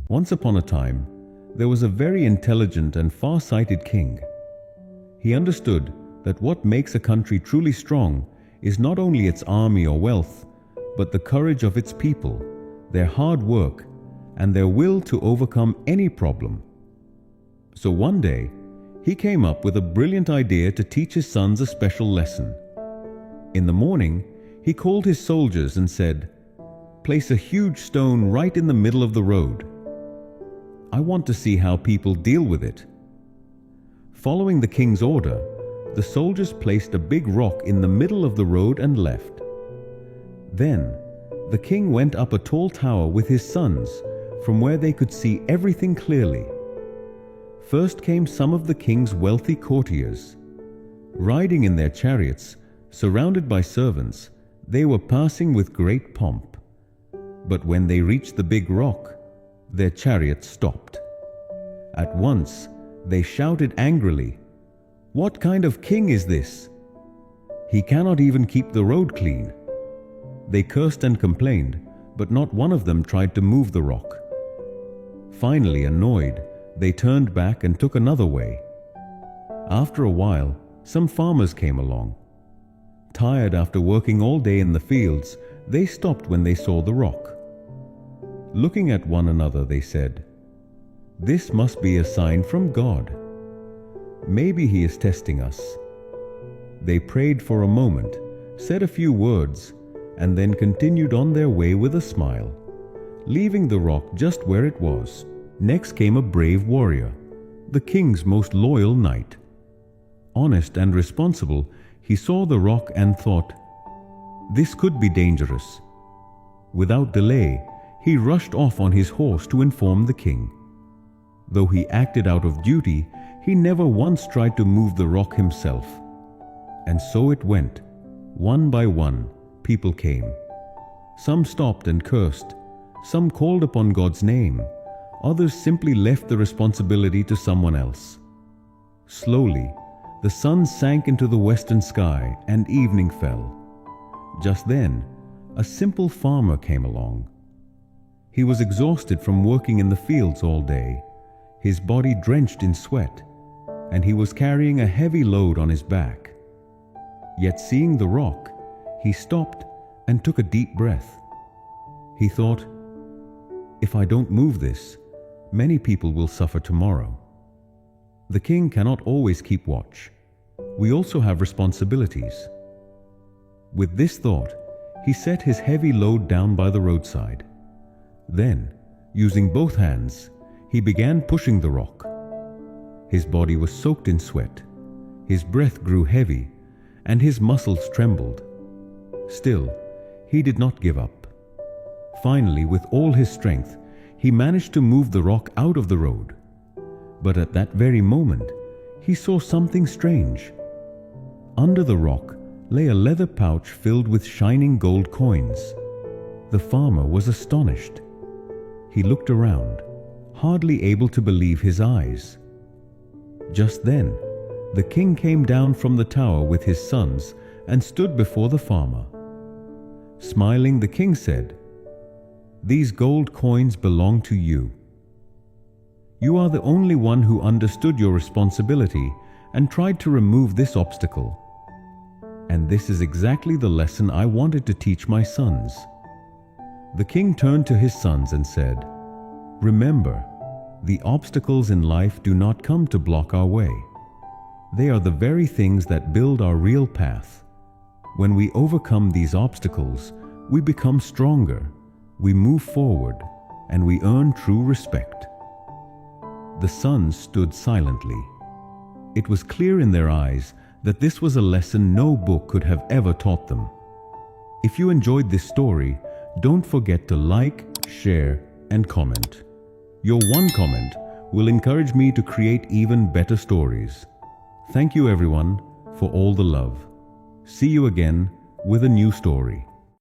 Once upon a time, there was a very intelligent and far-sighted king. He understood that what makes a country truly strong is not only its army or wealth, but the courage of its people, their hard work, and their will to overcome any problem. So one day, he came up with a brilliant idea to teach his sons a special lesson. In the morning, he called his soldiers and said, "Place a huge stone right in the middle of the road. I want to see how people deal with it." Following the king's order, the soldiers placed a big rock in the middle of the road and left. Then, the king went up a tall tower with his sons, from where they could see everything clearly. First came some of the king's wealthy courtiers. Riding in their chariots, surrounded by servants, they were passing with great pomp. But when they reached the big rock, their chariots stopped. At once, they shouted angrily, "What kind of king is this? He cannot even keep the road clean." They cursed and complained, but not one of them tried to move the rock. Finally, annoyed, they turned back and took another way. After a while, some farmers came along. Tired after working all day in the fields, they stopped when they saw the rock. Looking at one another, they said, "This must be a sign from God. Maybe He is testing us." They prayed for a moment, said a few words, and then continued on their way with a smile, leaving the rock just where it was. Next came a brave warrior, the king's most loyal knight. Honest and responsible, he saw the rock and thought, "This could be dangerous." Without delay, he rushed off on his horse to inform the king. Though he acted out of duty, he never once tried to move the rock himself. And so it went. One by one, people came. Some stopped and cursed. Some called upon God's name. Others simply left the responsibility to someone else. Slowly, the sun sank into the western sky and evening fell. Just then, a simple farmer came along. He was exhausted from working in the fields all day, his body drenched in sweat, and he was carrying a heavy load on his back. Yet seeing the rock, he stopped and took a deep breath. He thought, "If I don't move this, many people will suffer tomorrow." The king cannot always keep watch. We also have responsibilities. With this thought, he set his heavy load down by the roadside. Then, using both hands, he began pushing the rock. His body was soaked in sweat, his breath grew heavy, and his muscles trembled. Still, he did not give up. Finally, with all his strength, he managed to move the rock out of the road. But at that very moment, he saw something strange. Under the rock lay a leather pouch filled with shining gold coins. The farmer was astonished. He looked around, hardly able to believe his eyes. Just then, the king came down from the tower with his sons and stood before the farmer. Smiling, the king said, "These gold coins belong to you. You are the only one who understood your responsibility and tried to remove this obstacle. And this is exactly the lesson I wanted to teach my sons." The king turned to his sons and said, "Remember, the obstacles in life do not come to block our way. They are the very things that build our real path. When we overcome these obstacles, we become stronger, we move forward, and we earn true respect." The sons stood silently. It was clear in their eyes that this was a lesson no book could have ever taught them. If you enjoyed this story, don't forget to like, share, and comment. Your one comment will encourage me to create even better stories. Thank you everyone for all the love. See you again with a new story.